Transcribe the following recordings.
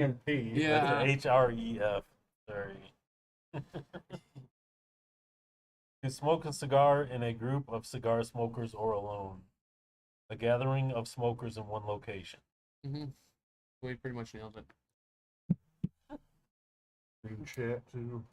and P. Yeah. That's HREF. Sorry. To smoke a cigar in a group of cigar smokers or alone. A gathering of smokers in one location. Mm-hmm. We pretty much nailed it. In chat too.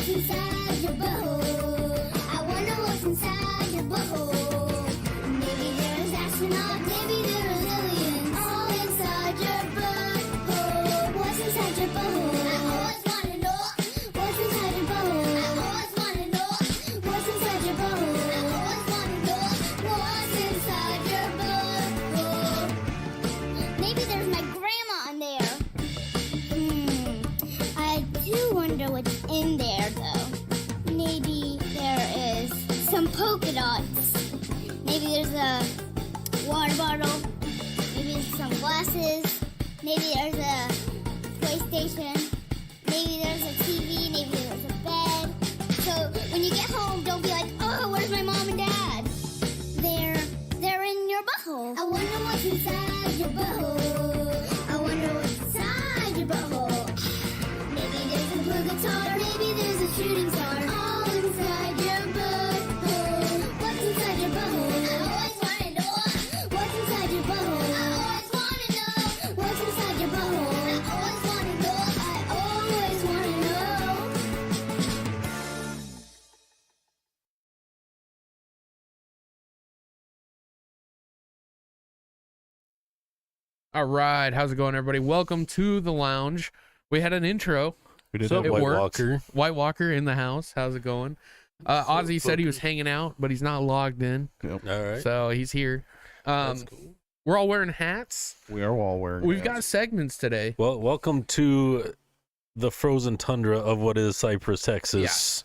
inside your butthole. I wonder what's inside your butthole. Maybe there's astronauts, maybe there's aliens. All inside your butthole. What's inside your butthole? I always wanna know. What's inside your butthole? I always wanna know. What's inside your butthole? I always wanna know. What's inside your butthole? Maybe there's my grandma in there. I do wonder what's in there, though. Maybe there is some polka dots. Maybe there's a water bottle. Maybe there's some glasses. Maybe there's a PlayStation. Maybe there's a TV. Maybe there's a bed. So when you get home, don't be like, oh, where's my All right, how's it going, everybody? Welcome to the lounge. We had an intro. We did So have it White worked. Walker. White Walker in the house. How's it going? Ozzy said he was hanging out, but he's not logged in, All right. so he's here. That's cool. We're all wearing hats. We are all wearing. We've got hats. segments today. Well, welcome to the frozen tundra of what is Cypress, Texas.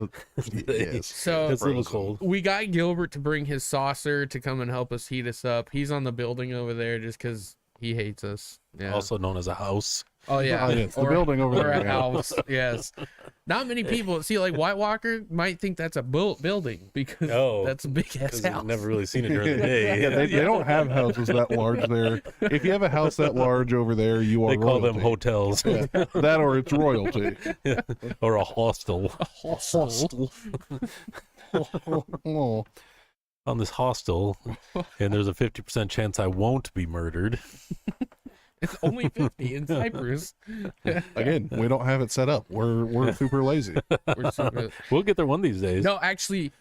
Yes. So It's a little Frozen. cold. we got Gilbert to bring his saucer to come and help us heat us up. He's on the building over there just because he hates us. Yeah. Also known as a house. Oh yeah. Oh, yeah, it's the building over or there. a yeah. house. Yes. Not many people see like White Walker might think that's a building because Oh, that's a big ass Because house. I've never really seen it during the day. Yeah, they don't have houses that large there. If you have a house that large over there, you are They call them royalty. hotels. Yeah, that or it's royalty. Or a hostel. Hostel. Oh, On this hostel, and there's a 50% chance I won't be murdered. It's only 50 in Cyprus. again, we don't have it set up. We're super lazy. We're so- We'll get there one of these days. No, actually,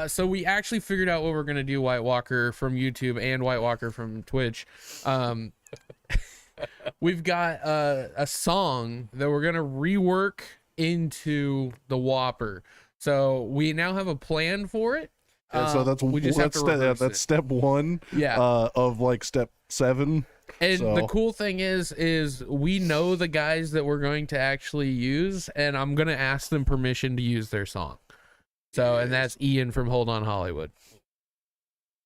so we actually figured out what we're gonna do. White Walker from YouTube and White Walker from Twitch. We've got a song that we're gonna rework into the Whopper. So we now have a plan for it. And so that's we just have to rehearse that's it. step one. Yeah. Of like step 7. And the So- cool thing is we know the guys that we're going to actually use, and I'm gonna ask them permission to use their song. So, and that's Ian from Hold On Hollywood.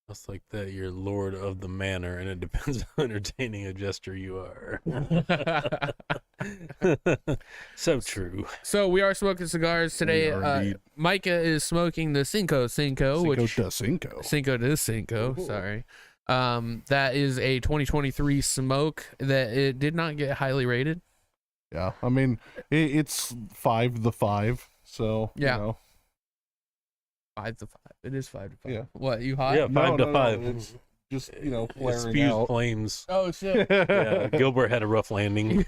It's like that you're lord of the manor, and it depends how entertaining a jester you are. So true. So we are smoking cigars today. We are indeed. Micah is smoking the Cinco, which Cinco. Cinco de Cinco. Sorry. That is a 2023 smoke that it did not get highly rated. Yeah, I mean it's 5 the 5. So Yeah. You know. 5 to 5. It is 5 to 5. Yeah. What, you hot? Yeah, 5 to 5. It's just It flaring spews out. flames. Oh shit. Yeah, Gilbert had a rough landing.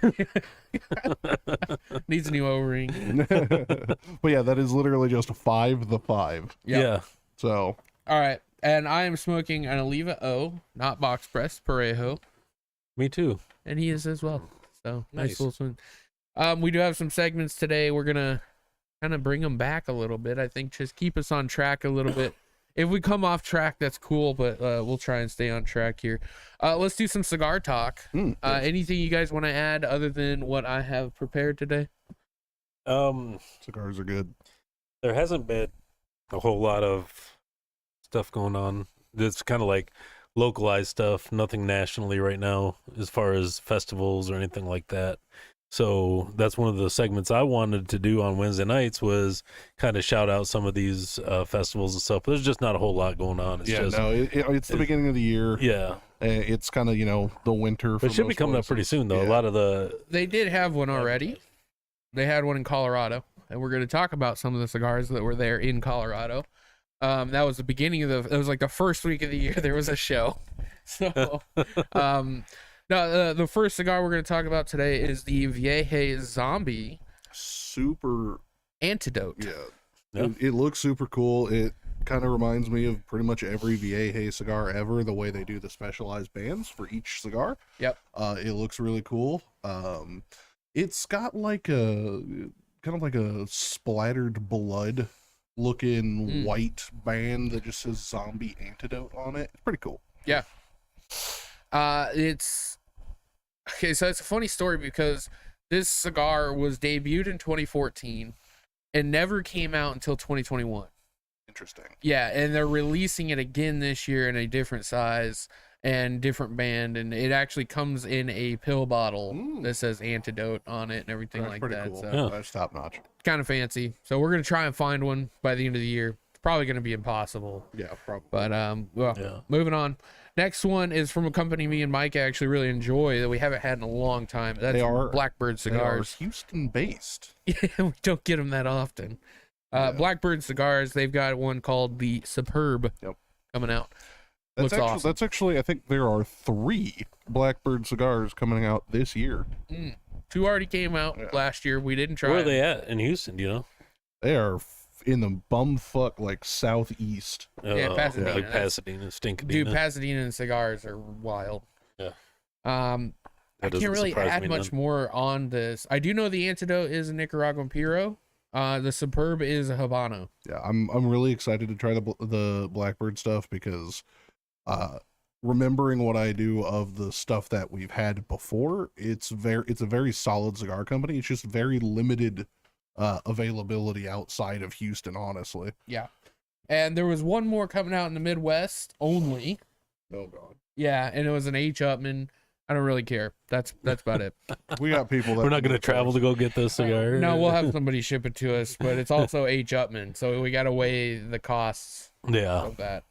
Needs a new O-ring. But yeah, that is literally just 5 the 5. Yep. Yeah. So All right. And I am smoking an Oliva O, not box press, Parejo. Me too. And he is as well. So nice Nice. little swing. We do have some segments today. We're gonna kind of bring them back a little bit. I think just keep us on track a little bit. If we come off track, that's cool, but we'll try and stay on track here. Let's do some cigar talk. Anything you guys want to add other than what I have prepared today? cigars are good. There hasn't been a whole lot of stuff going on. It's kind of like localized stuff, nothing nationally right now as far as festivals or anything like that. So that's one of the segments I wanted to do on Wednesday nights was kind of shout out some of these festivals and stuff. But there's just not a whole lot going on. It's just, it's the beginning of the year. yeah. It's kind of the winter. But it should be coming up pretty soon, though. Yeah. A lot of the They did have one already. They had one in Colorado, and we're going to talk about some of the cigars that were there in Colorado. That was the beginning of it was like the first week of the year there was a show. So, no, the first cigar we're going to talk about today is the Vieje Zombie super. Antidote. Yeah, Yeah. It looks super cool. It kind of reminds me of pretty much every Vieje cigar ever. The way they do the specialized bands for each cigar. Yep. It looks really cool. It's got like a kind of like a splattered blood looking white band that just says Zombie Antidote on it. It's pretty cool. Yeah. It's okay. So it's a funny story because this cigar was debuted in 2014 and never came out until 2021. Interesting. Yeah, and they're releasing it again this year in a different size and different band, and it actually comes in a pill bottle that says Antidote on it and everything That's like pretty that. cool. So Yeah. That's top notch. kind of fancy. So we're gonna try and find one by the end of the year. It's probably gonna be impossible. Yeah, probably. But well, Yeah. moving on. Next one is from a company me and Mike actually really enjoy that we haven't had in a long time. That's They are- Blackbird They are Cigars. Houston based. Yeah, we don't get them that often. Yeah. Blackbird Cigars. They've got one called the Superb coming out. Looks awesome. That's actually, I think there are 3 Blackbird cigars coming out this year. 2 already came out Yeah. last year. We didn't try. where are them. they at in Houston? Do you know? They are in the bumfuck like southeast. Yeah, Pasadena. Like That's- Pasadena, Stinkadena. Dude, Pasadena and cigars are wild. Yeah. I can't doesn't really surprise add me much none. more on this. I do know the antidote is a Nicaraguan Puro. The Superb is a Habano. Yeah, I'm really excited to try the Blackbird stuff because remembering what I do of the stuff that we've had before, it's a very solid cigar company. It's just very limited availability outside of Houston, honestly. Yeah. And there was one more coming out in the Midwest only. Oh god. Yeah, and it was an H. Upman. I don't really care. That's about it. We got people that We're not going to travel to go get this cigar. No, we'll have somebody ship it to us, but it's also H. Upman, so we got to weigh the costs Yeah. of that.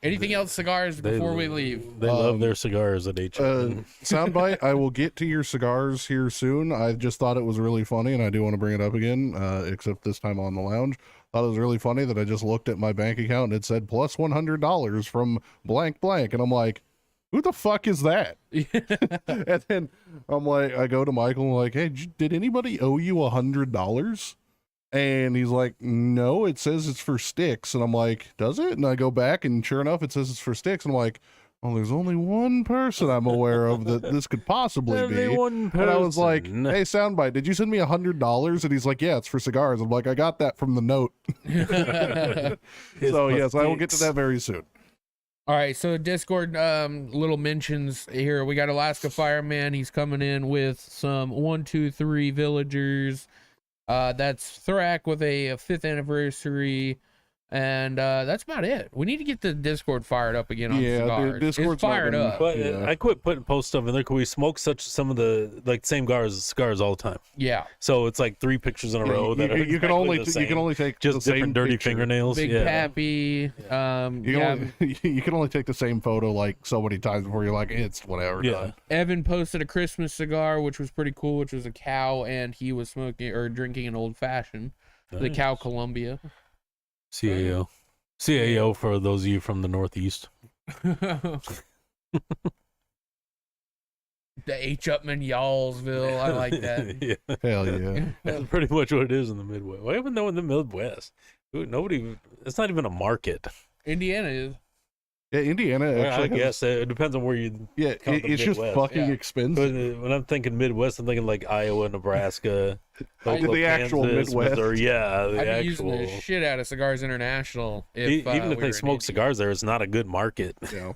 Anything else cigars before we leave? They love their cigars at H. Soundbite, I will get to your cigars here soon. I just thought it was really funny, and I do want to bring it up again, except this time on the lounge. Thought it was really funny that I just looked at my bank account and it said plus $100 from blank blank, and I'm like, who the fuck is that? And then I'm like, I go to Michael and I'm like, hey, did anybody owe you $100? And he's like, no, it says it's for sticks. And I'm like, does it? And I go back and sure enough, it says it's for sticks. And I'm like, well, there's only one person I'm aware of that this could possibly be. And I was like, hey, Soundbite, did you send me $100? And he's like, yeah, it's for cigars. I'm like, I got that from the note. So yes, I will get to that very soon. All right, so Discord little mentions here. We got Alaska Fireman. He's coming in with some 1, 2, 3 villagers. That's Thrak with a 5th anniversary. And that's about it. We need to get the Discord fired up again on cigars. Discord's It's fired up. But Yeah. I quit putting post stuff in there because we smoke some of the same cigars all the time. Yeah. So it's like 3 pictures in a row that are you can exactly only the you same. can only take just the same different dirty picture. fingernails. Big yeah. Pappy. You can, only, you can only take the same photo like so many times before you're like, it's whatever. Yeah. Done. Evan posted a Christmas cigar, which was pretty cool, which was a cow, and he was smoking or drinking an old fashioned. The Nice. Cow Columbia. CAO. CAO for those of you from the Northeast. The H. Upman Y'allsville. I like that. Yeah. Hell yeah. That's pretty much what it is in the Midwest. Why even know in the Midwest? Nobody. It's not even a market. Indiana is. Yeah, Indiana Well, actually. I guess it depends on where you. Yeah, count the it's just Midwest. fucking Yeah. expensive. But when I'm thinking Midwest, I'm thinking like Iowa, Nebraska, The actual Kansas, Midwest. Missouri. Yeah, the I'd be using actual. the shit out of Cigars International. If, Even if we were they in smoke India. cigars there, it's not a good market. Yeah.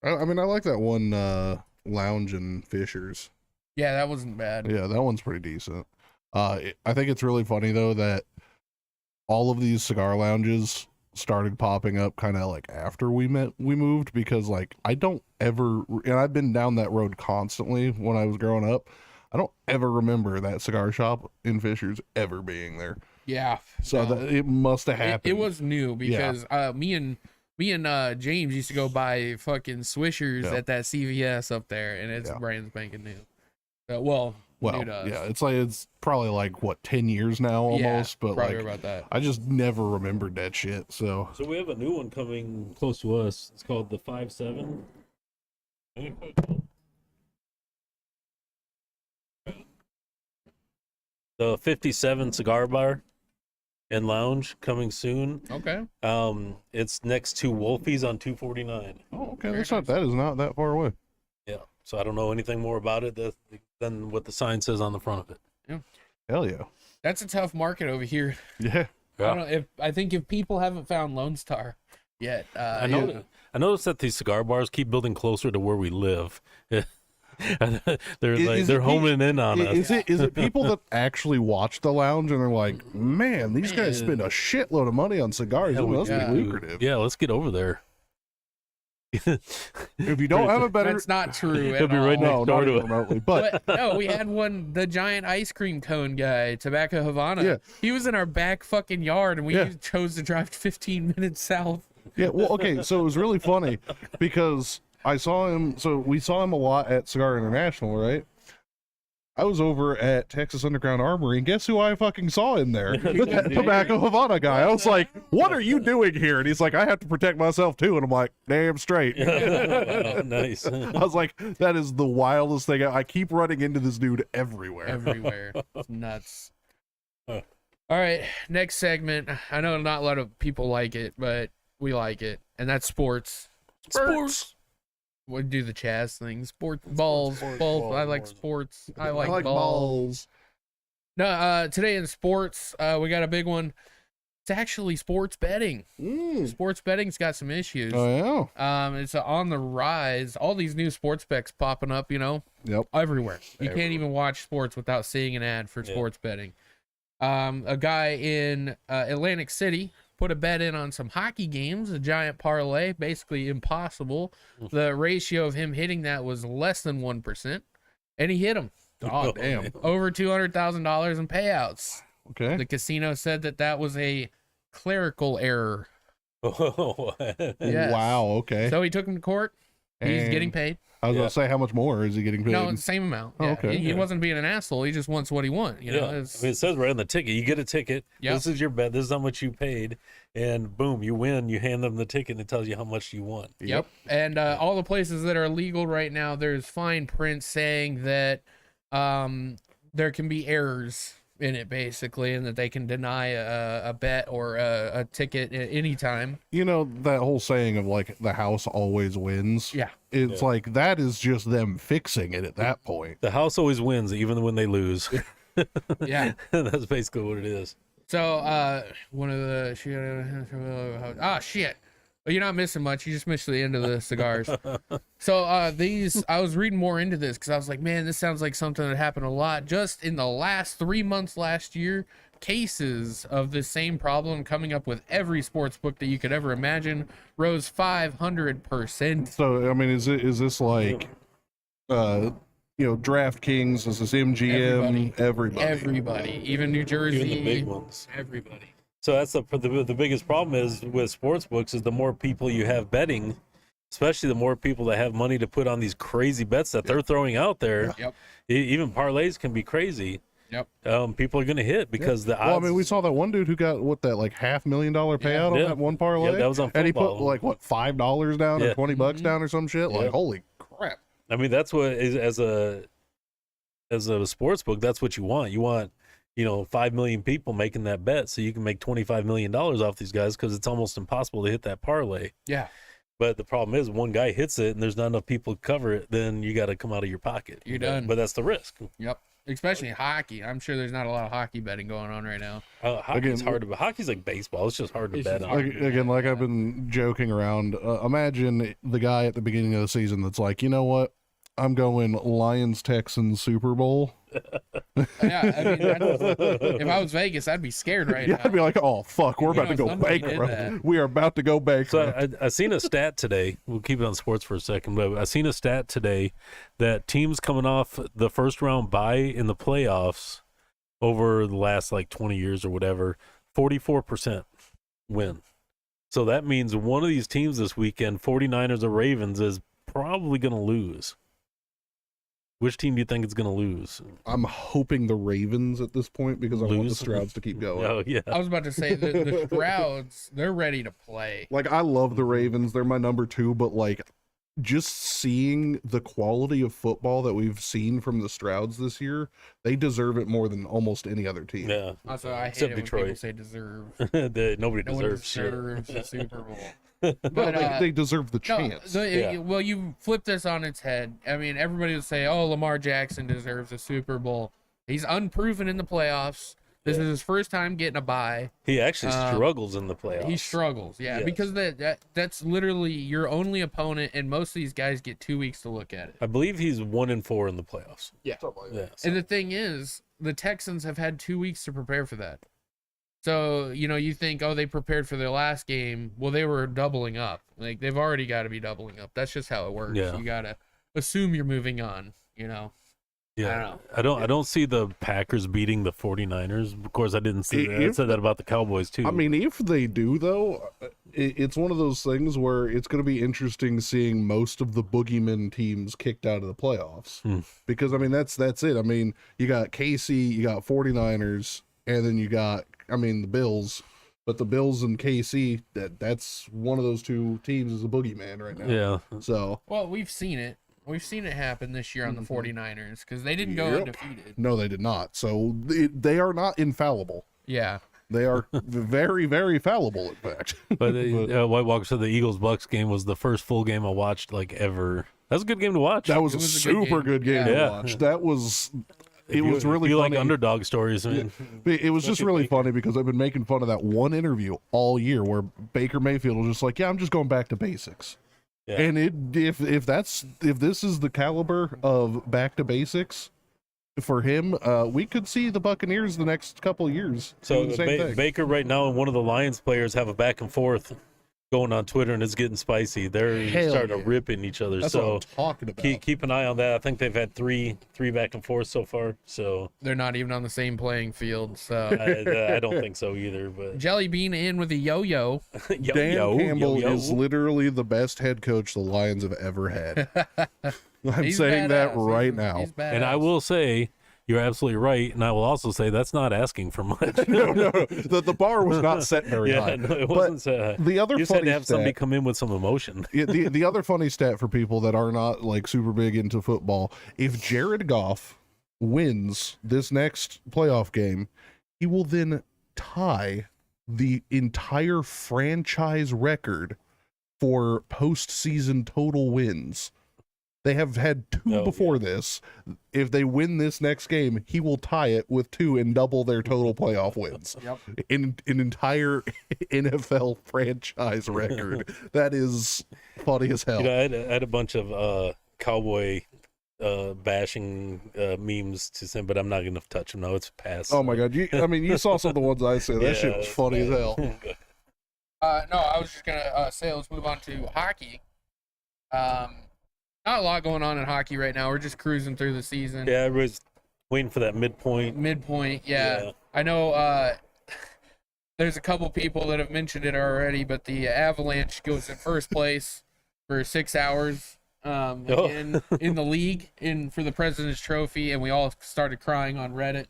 I mean, I like that one lounge in Fishers. Yeah, that wasn't bad. Yeah, that one's pretty decent. I think it's really funny though that all of these cigar lounges started popping up kind of like after we moved, because like I don't ever, and I've been down that road constantly when I was growing up. I don't ever remember that cigar shop in Fishers ever being there. Yeah. So no. that it must have happened. It was new because me and James used to go buy fucking Swishers Yeah. at that CVS up there, and it's Yeah. brand spanking new. Well, new to us. yeah, it's probably like what 10 years now almost, Yeah, but probably like about that. I just never remembered that shit. So So we have a new one coming close to us. It's called the 5-7. The 57 cigar bar and lounge coming soon. Okay. It's next to Wolfie's on 249. oh, okay, Very that is not that far away. Yeah. So I don't know anything more about it than what the sign says on the front of it. Hell yeah. That's a tough market over here. Yeah. I think if people haven't found Lone Star yet, I noticed that these cigar bars keep building closer to where we live. They're homing in on us. Is it people that actually watch the lounge and they're like, man, these guys spend a shitload of money on cigars. Yeah, It we must do. be lucrative. Yeah, let's get over there. If you don't have a better, that's not true. He'll at be right all. next no, door not to even it. remotely. But But no, we had the giant ice cream cone guy, Tobacco Havana. Yeah. He was in our back fucking yard, and we Yeah. chose to drive 15 minutes south. yeah, well, okay, so it was really funny because I saw him. So we saw him a lot at Cigar International, right? I was over at Texas Underground Armory, and guess who I fucking saw in there? The Tobacco Havana guy. I was like, what are you doing here? And he's like, I have to protect myself too. And I'm like, damn straight. Nice. I was like, that is the wildest thing. I keep running into this dude everywhere. Everywhere. It's nuts. Huh. All right, next segment. I know not a lot of people like it, but we like it, and that's sports. Sports. We do the Chaz thing. Sports balls. Both. I like sports. I like balls. No, today in sports, we got a big one. It's actually sports betting. Sports betting's got some issues. Oh It's on the rise. All these new sports bets popping up, Yep. everywhere. You can't even watch sports without seeing an ad for sports betting. A guy in Atlantic City put a bet in on some hockey games, a giant parlay, basically impossible. The ratio of him hitting that was less than 1%, and he hit him. Oh, damn. Over $200,000 in payouts. Okay. The casino said that was a clerical error. Oh, Yes. Wow. Okay. So he took him to court. He's And getting paid. I was gonna say, how much more is he getting paid? No, it's the same amount. Oh, Yeah. okay. He wasn't being an asshole. He just wants what he wants. Yeah. I mean, it says right on the ticket. You get a ticket. Yep. This is your bet. This is how much you paid, and boom, you win. You hand them the ticket, and it tells you how much you won. Yep. And all the places that are legal right now, there's fine print saying that there can be errors in it, basically, and that they can deny a bet or a ticket at any time. You know that whole saying of like the house always wins. Yeah. It's like that is just them fixing it at that point. The house always wins, even when they lose. Yeah. That's basically what it is. So one of the shit. Well, you're not missing much. You just missed the end of the cigars. So these, I was reading more into this because I was like, man, this sounds like something that happened a lot. Just in the last 3 months last year, cases of the same problem coming up with every sports book that you could ever imagine rose 500%. So I mean, is this like, DraftKings? Is this MGM? Everybody, even New Jersey, Even the big ones. everybody. So that's the biggest problem is with sports books is the more people you have betting, especially the more people that have money to put on these crazy bets that they're throwing out there. Yep. Even parlays can be crazy. Yep. People are going to hit because the odds. Well, I mean, we saw that one dude who got like $500,000 payout on Yeah. that one parlay. Yeah, that was on and he put football. like what, $5 down Yeah. or $20 down or some shit. Yeah. Like, holy crap! I mean, that's what is as a sports book. That's what you want. You want 5 million people making that bet, so you can make $25 million off these guys because it's almost impossible to hit that parlay. Yeah. But the problem is, one guy hits it and there's not enough people to cover it, then you got to come out of your pocket. You're done. But that's the risk. Yep. Especially hockey. I'm sure there's not a lot of hockey betting going on right now. Hockey's Again, hard to bet. Hockey's like baseball. It's just hard to It's bet just on. hard. Again, like I've been joking around. Imagine the guy at the beginning of the season that's like, you know what? I'm going Lions Texans Super Bowl. Yeah, I mean, if I was Vegas, I'd be scared right Yeah, now. I'd be like, oh fuck, we're You about to know, go somebody did bankrupt. that. We are about to go So bankrupt. I seen a stat today. We'll keep it on sports for a second, but I seen a stat today that teams coming off the first round bye in the playoffs over the last like 20 years or whatever, 44% win. So that means one of these teams this weekend, 49ers or Ravens, is probably going to lose. Which team do you think is going to lose? I'm hoping the Ravens at this point because I want the Lose? Strouds to keep going. Oh, yeah. I was about to say the Strouds, they're ready to play. Like, I love the Ravens. They're my number 2, but like just seeing the quality of football that we've seen from the Strouds this year, they deserve it more than almost any other team. Yeah. Also, I hate Except it when Detroit. people say deserve. Nobody No one deserves shit. deserves the Super Bowl. No, But they deserve the no, chance. Yeah. well, you flip this on its head. I mean, everybody would say, "Oh, Lamar Jackson deserves a Super Bowl." He's unproven in the playoffs. This is his first time getting a bye. He actually struggles in the playoffs. He struggles, yeah, Yes. because that's literally your only opponent, and most of these guys get 2 weeks to look at it. I believe he's 1-4 in the playoffs. Yeah. Yeah. And the thing is, the Texans have had 2 weeks to prepare for that. So, you think, oh, they prepared for their last game. Well, they were doubling up. Like, they've already got to be doubling up. That's just how it works. Yeah. You got to assume you're moving on, Yeah. I don't know. I don't see the Packers beating the 49ers. Of course, I didn't see that. I said that about the Cowboys too. I mean, if they do, though, it's one of those things where it's going to be interesting seeing most of the boogeyman teams kicked out of the playoffs. Because, I mean, that's it. I mean, you got KC, you got 49ers, and then you got, the Bills. But the Bills and KC, that's one of those two teams is a boogeyman right now. yeah. So, Well, we've seen it. We've seen it happen this year on the 49ers because they didn't go Yep. undefeated. no, they did not. So, they are not infallible. Yeah. They are very, very fallible, in fact. But White Walker said the Eagles-Bucks game was the first full game I watched like ever That's a good game to watch. That was It a was a good super game. good game to Yeah. watch. That was. If It was you, really if you funny. like underdog stories, man. It was just Especially really Baker. funny because I've been making fun of that one interview all year where Baker Mayfield was just like, "Yeah, I'm just going back to basics." Yeah. And if this is the caliber of back to basics for him, we could see the Buccaneers the next couple of years. So doing the same thing. Baker right now and one of the Lions players have a back and forth going on Twitter, and it's getting spicy. They're Hell starting yeah. to rip in each other. That's so what I'm talking about. keep an eye on that. I think they've had three back and forth so far. So They're not even on the same playing field. So I don't think so either. But Jelly Bean in with a yo-yo. Dan Campbell yo. is literally the best head coach the Lions have ever had. I'm He's saying that badass. right He's- now. he's And I badass. will say, you're absolutely right. And I will also say that's not asking for much. no. The bar was not set very yeah, high. no, it But wasn't. the other You just had funny to have somebody stat, come in with some emotion. the other funny stat for people that are not like super big into football, if Jared Goff wins this next playoff game, he will then tie the entire franchise record for postseason total wins. They have had two Oh, before this. If they win this next game, he will tie it with two and double their total playoff wins. Yep. In an entire NFL franchise record. That is funny as hell. You know, I had a bunch of cowboy bashing memes to send, but I'm not going to touch them now. It's past. Oh my god! You saw some of the ones I said. That shit was it's funny as bad. hell. No, I was just gonna say let's move on to hockey. Not a lot going on in hockey right now. We're just cruising through the season. Yeah, everybody's waiting for that midpoint. Midpoint, yeah. Yeah. I know there's a couple people that have mentioned it already, but the Avalanche goes in first place for 6 hours again in the league for the President's Trophy, and we all started crying on Reddit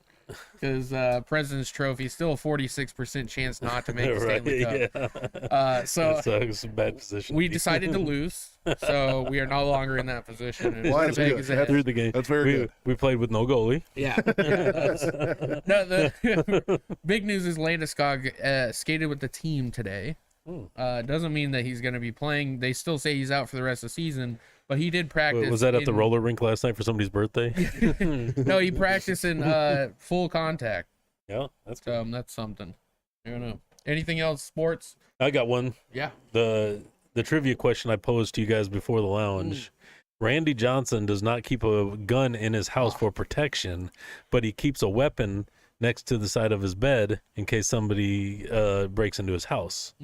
because President's Trophy is still a 46% chance not to make the Stanley Cup. Yeah. So It's a bad position. we decided to lose, so we are no longer in that position. And Well, that's Winnipeg good. is That's ahead. through the game. That's very we, good. We played with no goalie. Yeah. No, the big news is Landeskog skated with the team today. Doesn't mean that he's going to be playing. They still say he's out for the rest of the season, but he did practice. Was that at the in- roller rink last night for somebody's birthday? No, he practiced in full contact. Yeah, that's good. So that's something. I don't know. Anything else? Sports? I got one. Yeah. The trivia question I posed to you guys before the lounge. Randy Johnson does not keep a gun in his house for protection, but he keeps a weapon next to the side of his bed in case somebody breaks into his house.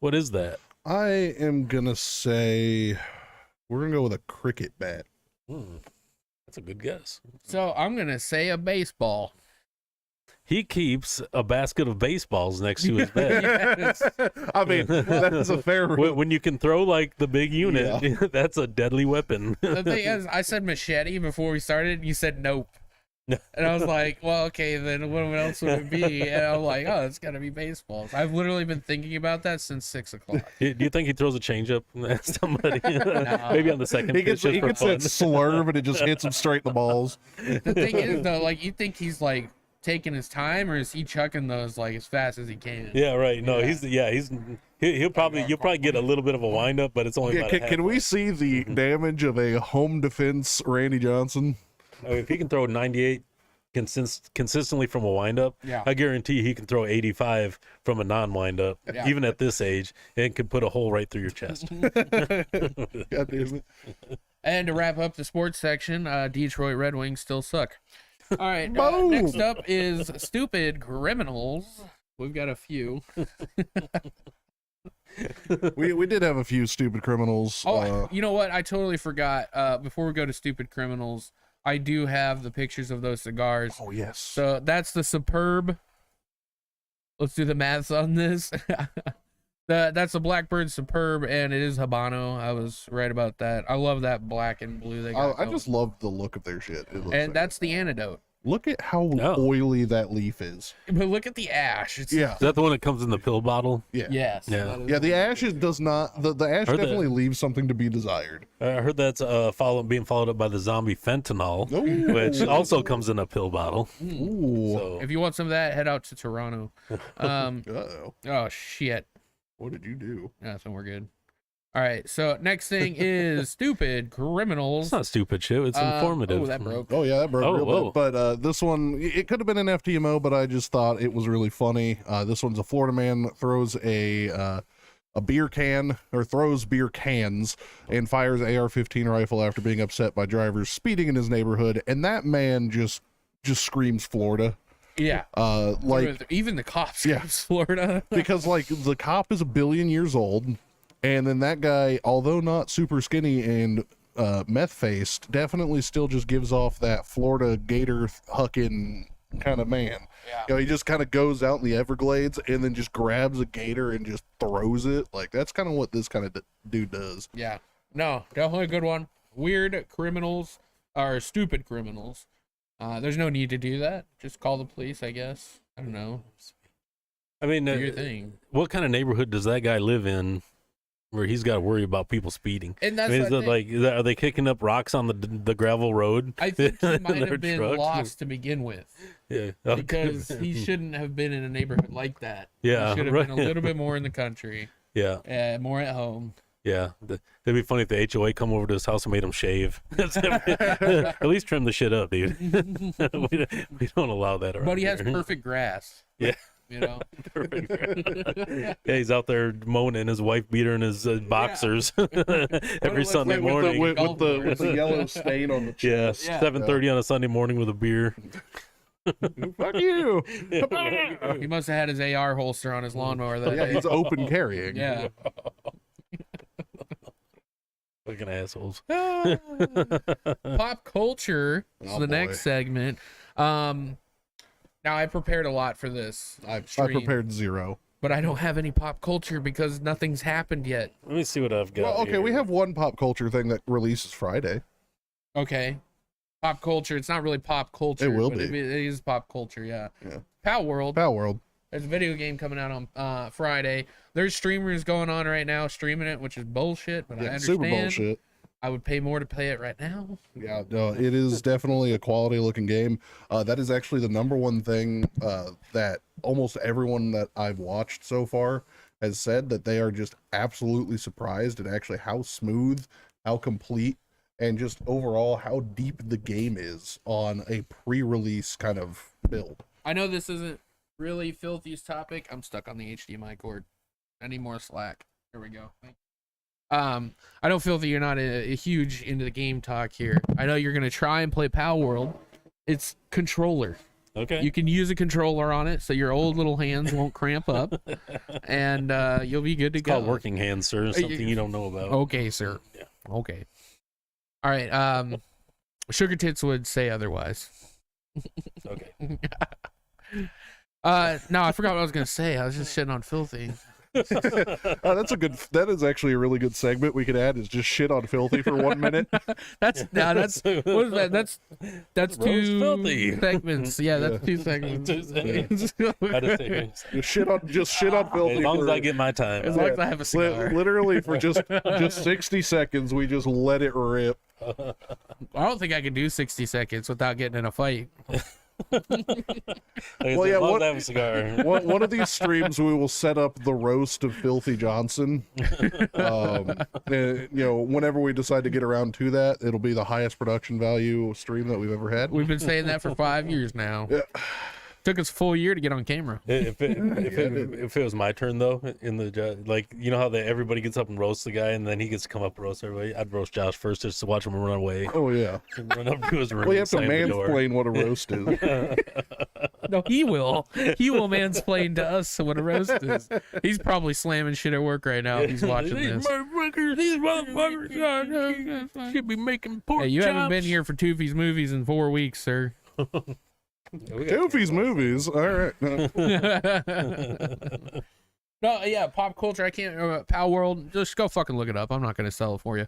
What is that? I am gonna say we're gonna go with a cricket bat. That's a good guess. So I'm going to say a baseball. He keeps a basket of baseballs next to his bed. Yes. I mean, that's a fair. When you can throw like the big unit, that's a deadly weapon. The thing is, I said machete before we started, and you said nope. And I was like, well, okay, then what else would it be? And I'm like, oh, it's got to be baseballs. I've literally been thinking about that since 6 o'clock. Do you think he throws a changeup at somebody? Maybe on the second He pitch gets just for fun. that slurve and it just hits him straight in the balls. The thing is, though, like, you think he's, like, taking his time, or is he chucking those, like, as fast as he can? Yeah, right. No, Yeah. you'll probably get a little bit of a windup, but it's only Yeah, about a half can we one. see the damage of a home defense Randy Johnson? I mean, if he can throw 98 consistently from a windup, Yeah. I guarantee he can throw 85 from a non-windup, Yeah. even at this age, and can put a hole right through your chest. God damn it. And to wrap up the sports section, Detroit Red Wings still suck. All right, Boom. next up is stupid criminals. We've got a few. We did have a few stupid criminals. Oh, you know what? I totally forgot. Before we go to stupid criminals, I do have the pictures of those cigars. Oh yes. So that's the Superb. Let's do the maths on this. That's the Blackbird Superb, and it is Habano. I was right about that. I love that black and blue they got. I going. just love the look of their shit. It looks And that's the antidote. look at how Oh. oily that leaf is. But look at the ash. It's, Yeah. Is that the one that comes in the pill bottle? Yes. Yeah. that is- Yeah, the ash does not. The ash Heard that. definitely leaves something to be desired. I heard that's being followed up by the zombie fentanyl, Ooh. which also comes in a pill bottle. Ooh. So If you want some of that, head out to Toronto. Uh-oh. Oh shit. What did you do? Yeah, so we're good. All right. So next thing is stupid criminals. It's not stupid shit. It's informative. Oh, that broke. Oh yeah, that broke Oh, real whoa. bad. But this one, it could have been an FTMO, but I just thought it was really funny. This one's a Florida man that throws a beer can, or throws beer cans, and fires an AR-15 rifle after being upset by drivers speeding in his neighborhood, and that man just screams Florida. Yeah. Like even the cops. Yeah. Florida. because like the cop is 1 billion years old, and then that guy, although not super skinny and meth faced, definitely still just gives off that Florida gator hucking kind of man. Yeah. You know, he just kind of goes out in the Everglades and then just grabs a gator and just throws it. Like, that's kind of what this kind of dude does. Yeah. No, definitely a good one. Weird criminals are stupid criminals. There's no need to do that. Just call the police, I guess. I don't know. I mean, Do your thing. what kind of neighborhood does that guy live in where he's got to worry about people speeding? And that's I mean, is what it like, are they kicking up rocks on the gravel road? I think he in might their have been trucks? lost to begin with. Yeah. Because he shouldn't have been in a neighborhood like that. Yeah, He should have right. been a little bit more in the country. Yeah. More at home. Yeah. It'd be funny if the HOA come over to his house and made him shave. At least trim the shit up, dude. we don't allow that around But he has here. perfect grass. Yeah. You know? Yeah, he's out there mowing in his wife beater and his boxers every looks Sunday like morning. With Golf the course. yellow stain on the Yeah, chest. 7:30 on a Sunday morning with a beer. Fuck you. He must have had his AR holster on his lawnmower that Yeah, day. he's open carrying. Yeah. Fucking assholes. Pop culture is Oh, the boy. next segment. Now I prepared a lot for this. I stream, prepared 0. but I don't have any pop culture because nothing's happened yet. Let me see what I've got. Well, okay, here. we have one pop culture thing that releases Friday. Okay. Pop culture. It's not really pop culture. It will but be. It is pop culture, yeah. Yeah. Pal World. Pal World. There's a video game coming out on Friday. There's streamers going on right now streaming it, which is bullshit, but I Yeah, understand. super bullshit. I would pay more to play it right now. Yeah, no, it is definitely a quality looking game. That is actually the number one thing that almost everyone that I've watched so far has said, that they are just absolutely surprised at actually how smooth, how complete, and just overall how deep the game is on a pre-release kind of build. I know this isn't really Filthy's topic. I'm stuck on the HDMI cord. I need more slack. Here we go. Thank you. I know, Filthy, you're not a huge into the game talk here. I know you're gonna try and play Pal World. It's controller. Okay. You can use a controller on it, so your old little hands won't cramp up, and you'll be good to It's go. called working hands, sir. Something you don't know about. Okay, sir. Yeah. Okay. All right. Sugar Tits would say otherwise. Okay. No, I forgot what I was gonna say. I was just shitting on Filthy. That is actually a really good segment we could add, is just shit on Filthy for 1 minute. That's what is that? That's Roast two Filthy. segments. Yeah, that's two segments. Two segments. I just think- Just shit on Filthy. as long as for- I get my time. As long as I have a cigar. Literally for just 60 seconds, we just let it rip. I don't think I can do 60 seconds without getting in a fight. Like I Well, said, yeah, as long what- as I have a cigar. One of these streams, we will set up the roast of Filthy Johnson. And, whenever we decide to get around to that, it'll be the highest production value stream that we've ever had. We've been saying that for 5 years now. Yeah. Took us a full year to get on camera. If it was my turn though, in the like, you know how everybody gets up and roasts the guy, and then he gets to come up and roast everybody. I'd roast Josh first just to watch him run away, Oh yeah. run up to his room. Well, you and have to slam the door. mansplain what a roast is. No, he will. He will mansplain to us what a roast is. He's probably slamming shit at work right now if he's watching this. These motherfuckers should be making pork Hey, you haven't chops. been here for Toofy's movies in 4 weeks, sir. Goofy's movies. All right. No, yeah, pop culture. I can't. Pal World. Just go fucking look it up. I'm not gonna sell it for you.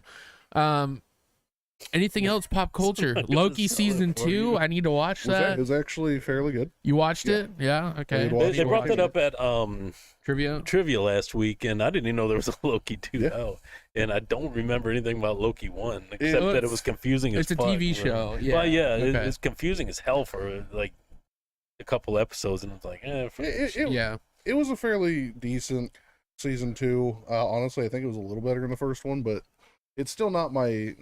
Anything else? Pop culture. not gonna Loki sell it season for 2. you. I need to watch It that. was actually fairly good. You watched it? Yeah. Okay. did They, watch they it. brought that Watch up at Trivia. trivia last week, and I didn't even know there was a Loki 2 Yeah. out. And I don't remember anything about Loki 1 except Well, that it it's- was confusing as It's a fuck. TV show. Yeah. Well, yeah, Okay. it's confusing as hell for like a couple episodes, and it's like, It Yeah. was a fairly decent season 2. Honestly, I think it was a little better than the first one, but it's still not my.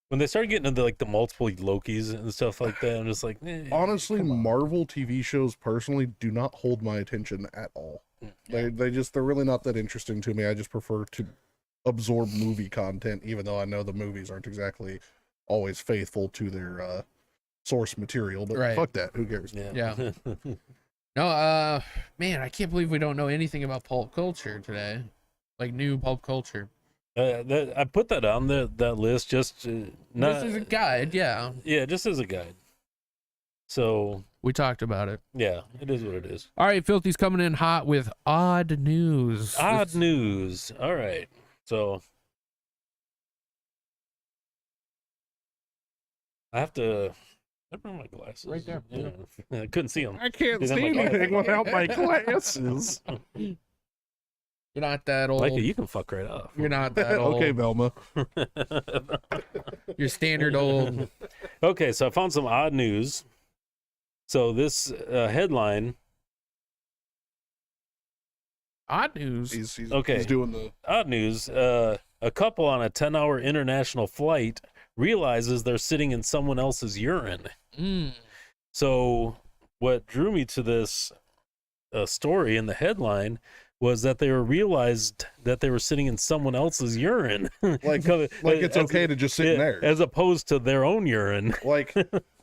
When they started getting into like the multiple Lokis and stuff like that, I'm just like, Honestly, come on. Marvel TV shows personally do not hold my attention at all. They're really not that interesting to me. I just prefer to absorb movie content, even though I know the movies aren't exactly always faithful to their source material. But Right. fuck that, who cares? Yeah. No, man, I can't believe we don't know anything about pulp culture today. Like new pulp culture. I put that on that list just not This is a guide, yeah. yeah, just as a guide. So We talked about it. yeah, it is what it is. All right, Filthy's coming in hot with odd news. Odd news. All right. So I have to. I bring my glasses Right there. Yeah. I couldn't see them. I can't Didn't see have my anything without my glasses. You're not that old. Like it, you can fuck right off. You're not that old. Okay, Velma. You're standard old. Okay, so I found some odd news. So this headline. Odd news. He's Okay. He's doing the. Odd news. A couple on a 10-hour international flight realizes they're sitting in someone else's urine. Mm. So what drew me to this story in the headline was that they realized that they were sitting in someone else's urine. Like it's okay to just sit in there. As opposed to their own urine. Like,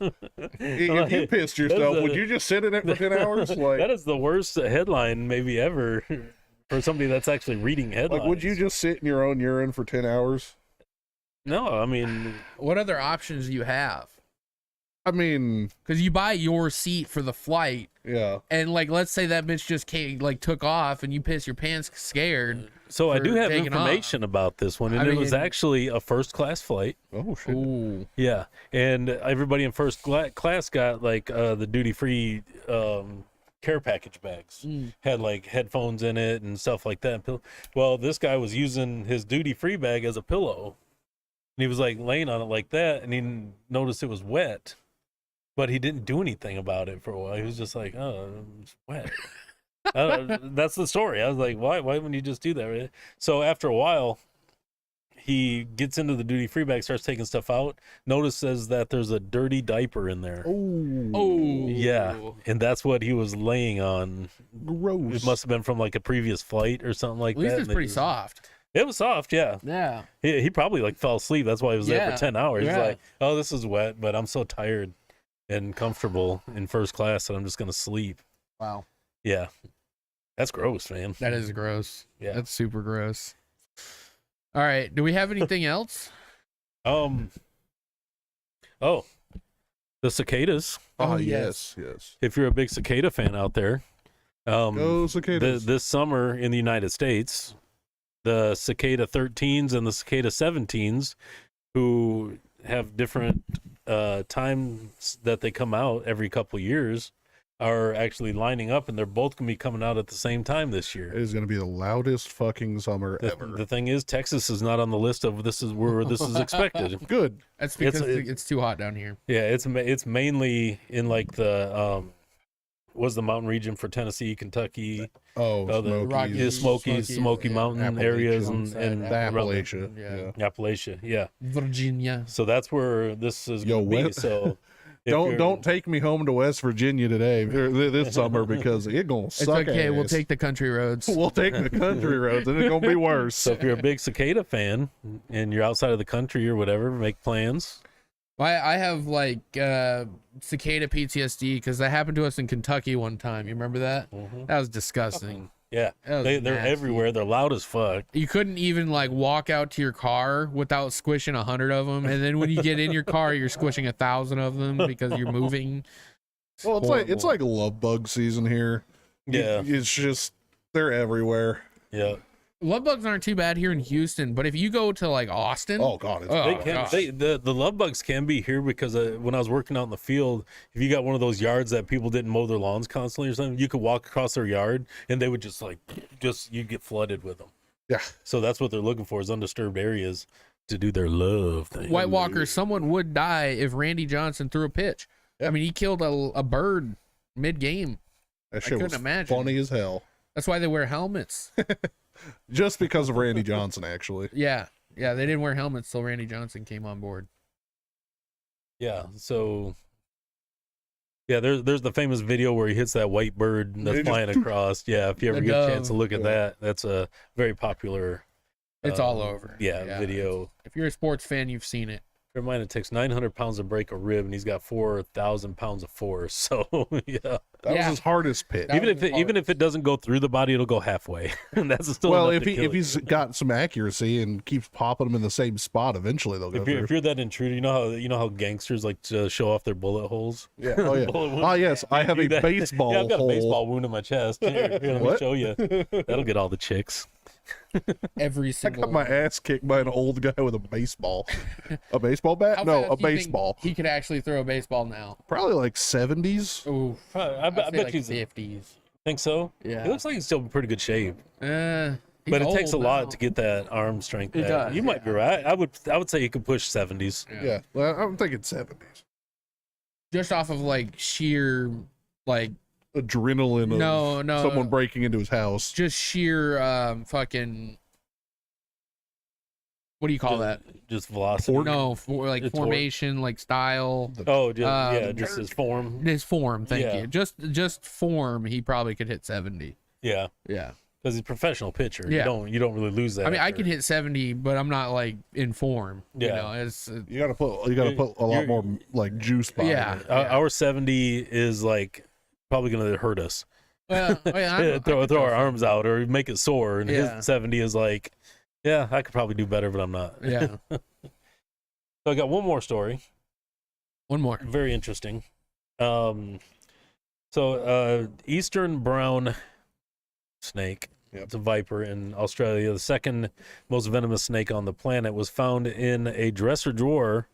if you pissed yourself, would you just sit in it for 10 hours? Like, That is the worst headline maybe ever for somebody that's actually reading headlines. like, would you just sit in your own urine for 10 hours? No, I mean, What other options do you have? I mean, Because you buy your seat for the flight, yeah. and like, let's say that bitch just took off, and you piss your pants scared. so I For do have taking information about this one, and I it was mean- actually a first class flight. Oh, shit. Ooh. Yeah, and everybody in first class got like the duty free care package bags. Mm. Had like headphones in it and stuff like that. Well, this guy was using his duty free bag as a pillow, and he was like laying on it like that, and he noticed it was wet, but he didn't do anything about it for a while. He was just like, "Oh, it's wet." That's the story. I was like, "Why? Why wouldn't you just do that?" Right? So after a while, he gets into the duty free bag, starts taking stuff out, notices that there's a dirty diaper in there. Oh, Oh. Yeah, and that's what he was laying on. gross. It must have been from like a previous flight or something like At least that. it's and they pretty just- soft. It was soft, yeah. Yeah. He probably like fell asleep. That's why he was there Yeah, for 10 hours. yeah. He's like, oh, this is wet, but I'm so tired and comfortable in first class that I'm just gonna sleep. Wow. Yeah, that's gross, man. That is gross. Yeah. That's super gross. All right. Do we have anything else? Oh, the cicadas. Ah, Oh, yes, yes. If you're a big cicada fan out there, Go cicadas. this summer in the United States, the cicada 13s and the cicada 17s, who have different times that they come out every couple years, are actually lining up, and they're both going to be coming out at the same time this It year. is going to be the loudest fucking summer ever. The thing is, Texas is not on the list of this is where this is expected. Good. That's because It's- it's too hot down here. Yeah, it's mainly in like the was the mountain region for Tennessee, Kentucky, Oh, the Smokies. Rockies. Smoky Smokies, yeah. Mountain areas and The around Appalachia. Yeah. Yeah. Appalachia. Yeah, Virginia. so that's where this is Yo, going to be. what- So if you're- Don't take me home to West Virginia today, this summer, because it's gonna It's suck. okay. We'll ass. take the country roads. We'll take the country roads, and it's gonna be worse. So if you're a big cicada fan and you're outside of the country or whatever, make plans. I have like cicada PTSD because that happened to us in Kentucky one time. You remember that? That was disgusting. Yeah, That was they're nasty. everywhere. They're loud as fuck. You couldn't even like walk out to your car without squishing 100 of them, and then when you get in your car, you're squishing 1,000 of them because you're moving. Well, it's like love bug season here. Yeah, It's just they're everywhere. yeah. Love bugs aren't too bad here in Houston, but if you go to like Austin, Oh God, it's Oh, They bad. can. gosh. The love bugs can be here because when I was working out in the field, if you got one of those yards that people didn't mow their lawns constantly or something, you could walk across their yard and they would just you get flooded with them. Yeah. So that's what they're looking for is undisturbed areas to do their love thing. White Walker, someone would die if Randy Johnson threw a pitch. Yeah. I mean, he killed a bird mid game. That I shit couldn't was imagine. funny as hell. That's why they wear helmets. Just because of Randy Johnson, actually. Yeah, they didn't wear helmets till Randy Johnson came on board. Yeah. So. Yeah, there's the famous video where he hits that white bird that's flying across. Yeah, if you ever The get a dove. chance to look at that, that's a very popular. It's all over. Yeah, video. If you're a sports fan, you've seen it. Bear in mind, it takes 900 pounds to break a rib, and he's got 4,000 pounds of force. So yeah, That was his hardest pitch. That was his even if it doesn't go through the body, it'll go halfway. And that's still Well, enough if to kill he's you. got some accuracy and keeps popping them in the same spot, eventually they'll go If through. you're that intruder, you know how gangsters like to show off their bullet holes. Yeah. Oh yeah. Bullet wound. Ah yes, I have a Do that. baseball Yeah, I've got hole. a baseball wound in my chest. Here, let me What? show you. That'll get all the chicks. Every I single. got my ass kicked by an old guy with a baseball. A baseball bat? How No, fast a do you think baseball. He could actually throw a baseball now. Probably like 70s. Ooh, I bet like you 50s. think so. Yeah. He looks like he's still in pretty good shape. He's But it takes a old lot now. to get that arm strength It back. does, You might be right. I would say he could push 70s. Yeah. Well, I'm thinking 70s. Just off of like sheer, like Adrenaline of no, someone breaking into his house. just sheer fucking. What do you call that? Just velocity. No, like It's formation, like style. Oh, just, Um, just his form. His form, thank Yeah. you. Just form, he probably could hit 70. Yeah, Yeah. because he's a professional pitcher. Yeah. You don't really lose that. I mean, I after- can hit 70, but I'm not like in form. Yeah. You know, it's You gotta put a lot You're- more like juice behind Yeah. it. Our 70 is like probably going to hurt us. well, throw our arms out or make it sore. And Yeah. his 70 is like, yeah, I could probably do better, but I'm not. Yeah. So I got one more story. One more. Very interesting. Eastern brown snake. Yep. It's a viper in Australia. The second most venomous snake on the planet was found in a dresser drawer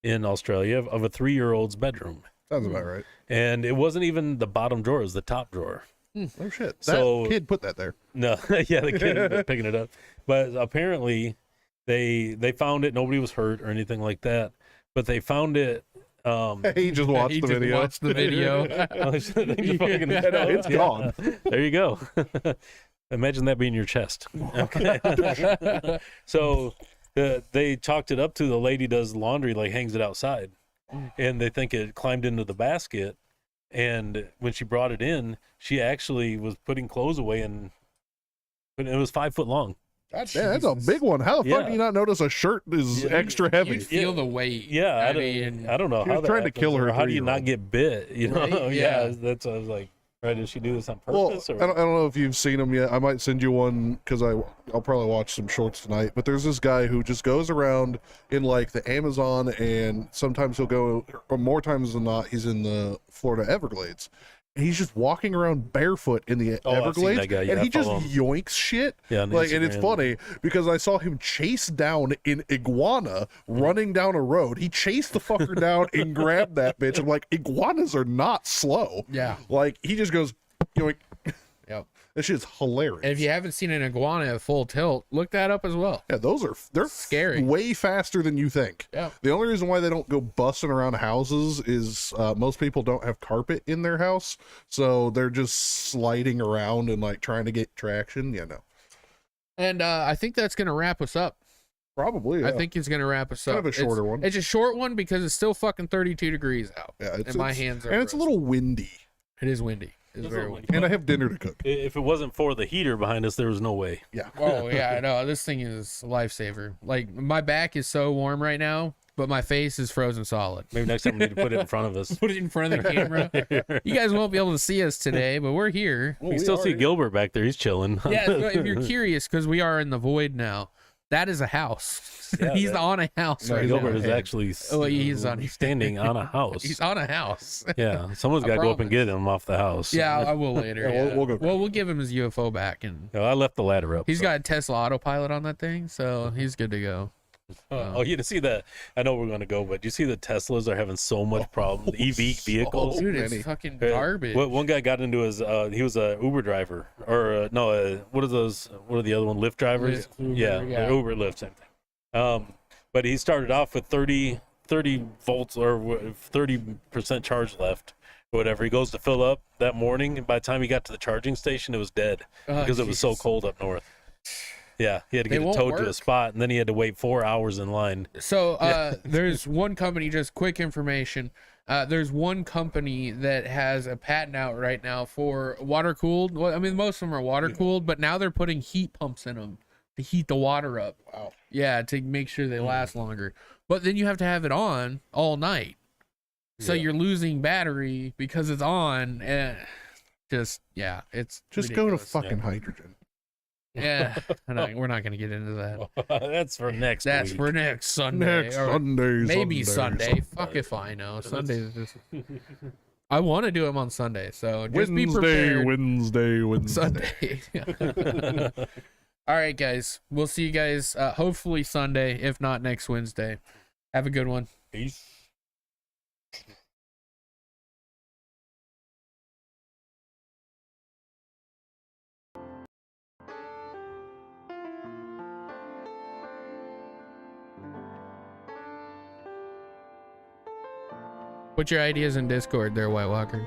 in Australia of a 3-year-old's bedroom. Sounds about right. And it wasn't even the bottom drawer, it was the top drawer. Oh shit. That So- kid put that there. No, yeah, the kid ended up picking it up. But apparently they found it. Nobody was hurt or anything like that. But they found it. He just watched He the just video. watched the video. Yeah, no, it's gone. There you go. Imagine that being your chest. Okay. So they chalked it up to the lady does laundry, like hangs it outside. And they think it climbed into the basket. And when she brought it in, she actually was putting clothes away, and it was 5 foot long. Yeah, that's a big one. How the fuck Yeah. do you not notice a shirt is Yeah. extra heavy? You'd feel the weight. Yeah, I don't know She how was that trying to happens, kill her or how do you not 3-year-old. get bit? You know, Right? yeah. Yeah. That's what I was like. Right? Did she do this on Well, purpose? I don't know if you've seen them yet. I might send you one because I'll probably watch some shorts tonight. But there's this guy who just goes around in like the Amazon, and sometimes he'll go, or more times than not, he's in the Florida Everglades. And he's just walking around barefoot in the Oh, I've seen Everglades, that guy. Yeah, and I he just follow him. yoinks shit. Yeah, on Like, and it's Instagram. funny because I saw him chase down an iguana running down a road. He chased the fucker down and grabbed that bitch. I'm like, iguanas are not slow. Yeah. Like he just goes, yoink. Yep. That shit's hilarious. And if you haven't seen an iguana at full tilt, look that up as well. Yeah, they're Scary. way faster than you think. Yeah. The only reason why they don't go busting around houses is most people don't have carpet in their house, so they're just sliding around and like trying to get traction. Yeah, no, And I think that's going to wrap us up. probably. Yeah. I think it's going to wrap us Kind up. of a shorter one. It's a short one because it's still fucking 32 degrees out. Yeah, and my hands are and it's a little windy. It is windy. It's It's very a- windy. And I have dinner to cook. If it wasn't for the heater behind us, there was no way. Yeah. Oh, yeah, I know. This thing is a lifesaver. Like, my back is so warm right now, but my face is frozen solid. Maybe next time we need to put it in front of us. Put it in front of the camera. You guys won't be able to see us today, but we're here. You can still see Gilbert back there. He's chilling. Yeah, so if you're curious, because we are in the void now, that is a house. Yeah, He's that- on a house No, right Gilbert now. is actually Oh, he's on- standing on a house. He's on a house. Yeah, someone's I got to go up and promise. get him off the house. Yeah, I will later. Yeah, we'll go Well, we'll give him his UFO back, and No, I left the ladder up. he's so. got a Tesla autopilot on that thing, so he's good to go. Oh, you see that? I know we're going to go, but you see the Teslas are having so much problem. EV vehicles. Dude, many. it's fucking Uh, garbage. One guy got into his. He was a Uber driver, or what are those? What are the other one? Lyft drivers? Lyft, Uber, yeah, yeah. Uber, Lyft, same thing. But he started off with 30 volts or 30% charge left, or whatever. He goes to fill up that morning, and by the time he got to the charging station, it was dead Oh, because it was so Jesus. cold up north. Yeah, he had to They get it won't towed to work. a spot, and then he had to wait 4 hours in line. So there's one company, just quick information. There's one company that has a patent out right now for water cooled. Well, I mean, most of them are water cooled, but now they're putting heat pumps in them to heat the water up. Wow. Yeah, to make sure they last longer. But then you have to have it on all night. So Yeah. you're losing battery because it's on. And it's Just go to ridiculous. fucking hydrogen. Yeah, we're not going to get into that. That's for next That's week. for next Sunday. Next or Sunday. maybe Sunday. Fuck if I know. Sundays just. I want to do them on Sunday, so just be prepared. Wednesday. Sunday. All right, guys. We'll see you guys hopefully Sunday, if not next Wednesday. Have a good one. Peace. Put your ideas in Discord there, White Walker.